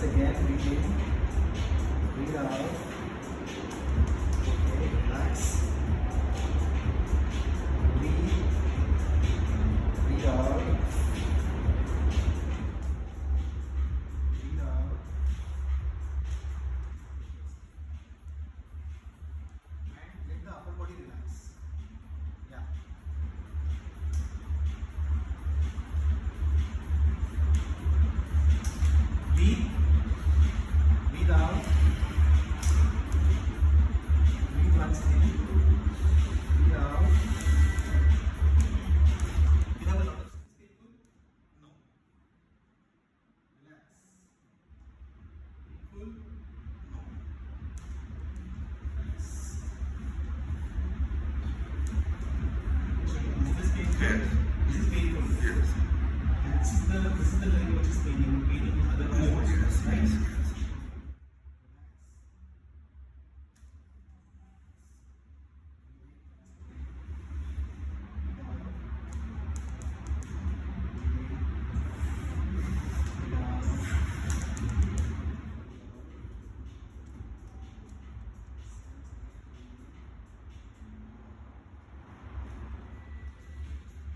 again, breathe in, breathe out. Okay, relax. Breathe, breathe out. Breathe out. And let the upper body relax. Yeah. Breathe, breathe out. Breathe once in, breathe out. You have a lot of space. No. Relax. Full. No. Relax. This is painful. This is painful. Yes. This is the leg which is paining other movements, Yes. right? Yes.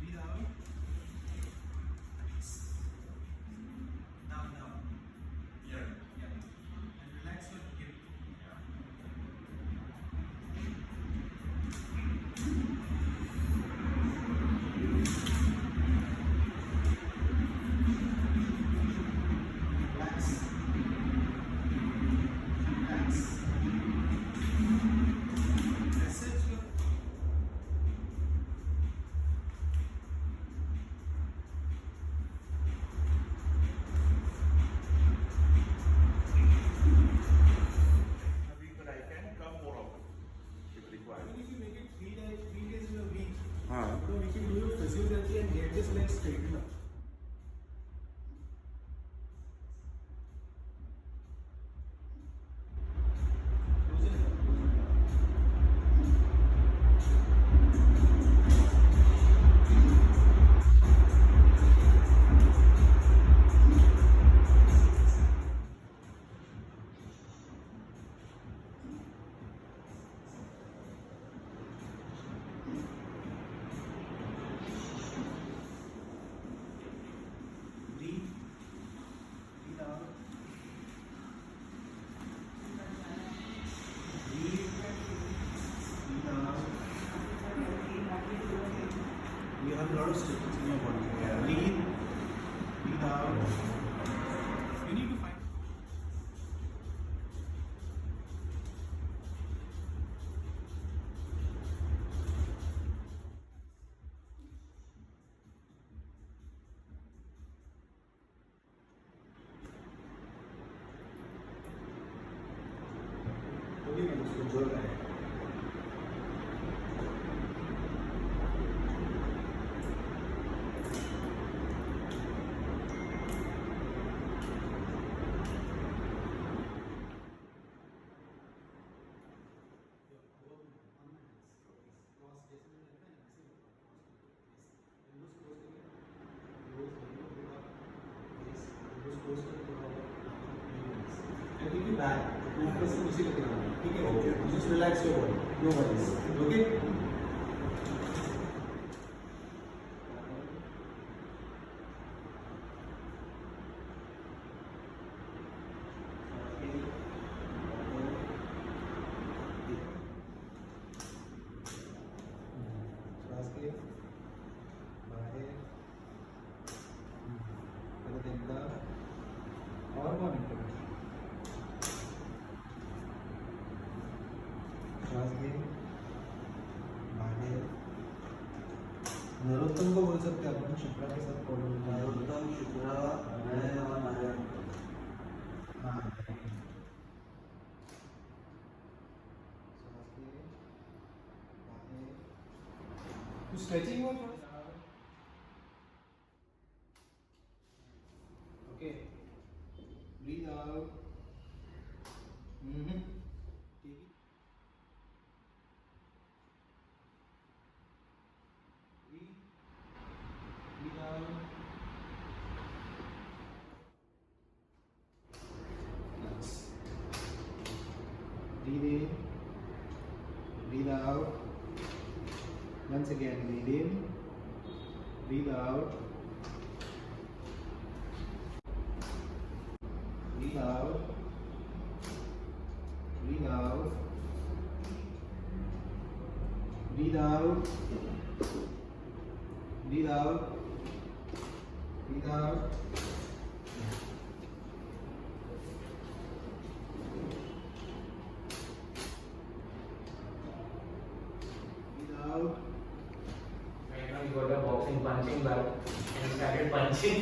Breathe out. Down, down. Yeah. Yeah. And relax your hip. Relax. Relax. Message your I can come more often if required. Even if you make it 3 days in a week, Ah. so we can do your physiotherapy and get this leg straightened up. Close it up. Breathe. Breathe out. Breathe. Breathe out. You have a lot of stretches in your body. Yeah. Breathe. Breathe out. You need to find. अभी मैं उसको जोड़ रहा है I give you back. ऊपर से नीचे लेके आना है, ठीक है? Okay. Just relax your body. No worries. Okay? श्वास के बाहर परत एकदा और वन मिनट श्वास घे बाहर नरोत्तम को बोल सकते हैं अपन शुक्रा के साथ फॉलो नरोत्तम शुक्ला मैं और नारायण हाँ श्वास घे बाहर तो स्ट्रेचिंग हुआ थोड़ा सा। Okay. Breathe out. Take it. Breathe. Breathe out. breathe in, breathe out. Once again, breathe in, breathe out, breathe out, breathe out, breathe out, breathe out, breathe out. Breathe out. Right now he got a boxing punching bag and started punching.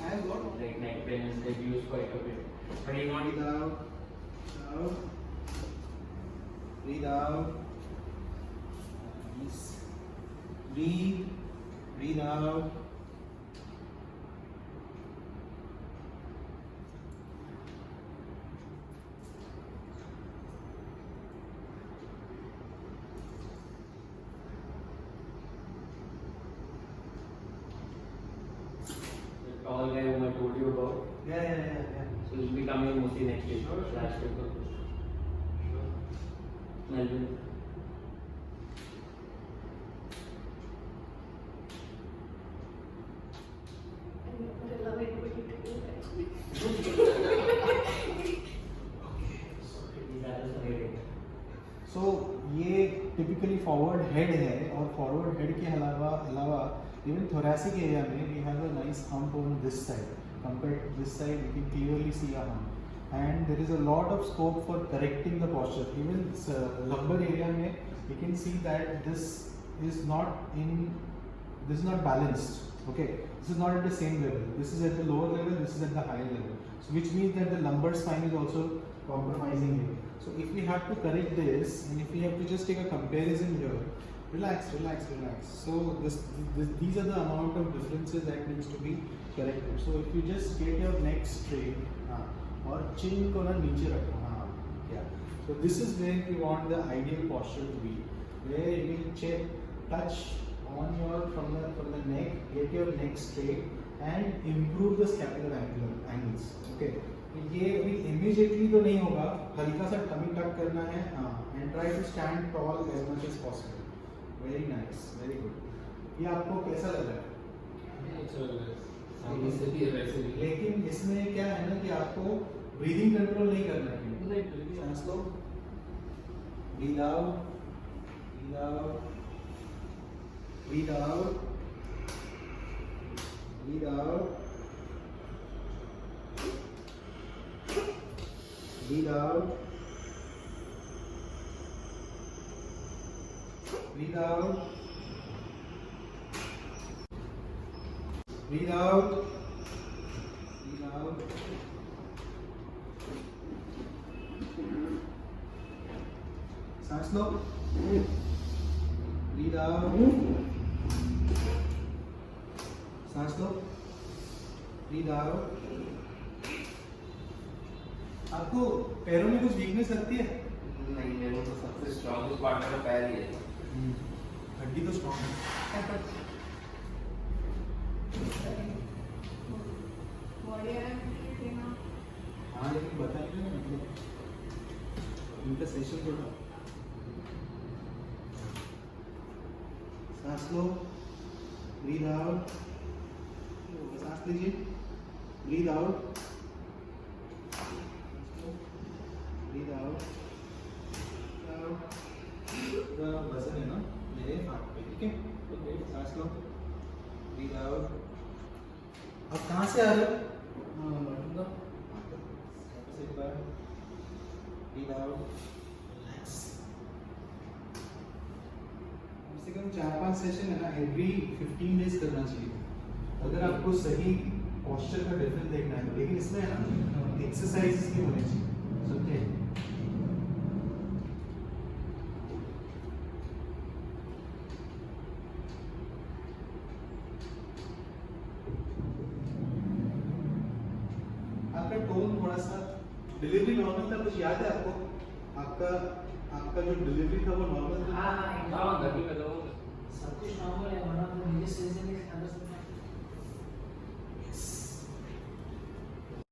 And what? Like neck pain is reduced quite a bit. But he not Breathe out. Out. Breathe out. Nice. Breathe. Breathe out. the tall guy whom I told you about. Yeah. So he'll be coming mostly next week. Sure. Last week. Melbourne. He's hallucinating. So ये typically forward head है और forward head के अलावा even thoracic area में we have a nice hump on this side. Compared to this side, you can clearly see a hump. And there is a lot of scope for correcting the posture. Even lumbar area में you can see that this is not balanced. Okay, this is not at the same level. This is at the lower level. This is at the higher level. So which means that the lumbar spine is also compromising here. So if we have to correct this, and if we have to just take a comparison here, relax. So these are the amount of differences that needs to be corrected. So if you just get your neck straight, और chin को ना नीचे रखो, yeah. So this is where we want the ideal posture to be, where you will touch on your from the neck, get your neck straight, and improve the scapular angles. Okay. ये अभी immediately तो नहीं होगा, हल्का सा tummy tuck करना है, and try to stand tall as much as possible. Very nice, very good. ये आपको कैसा लग रहा है? लेकिन इसमें क्या है ना कि आपको ब्रीदिंग कंट्रोल नहीं करना है। सांस लो, breathe out, breathe out, breathe out, breathe out, breathe out, breathe out, breathe out, breathe out, सांस लो, breathe out, सांस लो, breathe out. आपको पैरों में कुछ वीकनेस लगती है? नहीं, मेरे को सबसे स्ट्रॉन्गेस्ट पार्ट मेरा पैर ही है। हड्डी तो स्ट्रॉन्ग है। हाँ लेकिन बता नहीं रहे मतलब इनका सेशन थोड़ा सांस लो, ब्रीद आउट, सांस लीजिए, ब्रीद आउट, ब्रीद आउट, पूरा वजन है ना मेरे हाथ पे, ठीक है? सांस लो, ब्रीद आउट। अब कहाँ से आ रहे हो? एक बार breathe out, relax. कम से कम 4-5 सेशन है ना एवरी 15 डेज करना चाहिए अगर आपको सही पोस्चर का डिफरेंस देखना है। लेकिन इसमें है ना एक्सरसाइजेस भी होने चाहिए, समझे? आपका टोन थोड़ा सा डिलीवरी नॉर्मल था, कुछ याद है आपको? आपका जो डिलीवरी था वो नॉर्मल था? हाँ,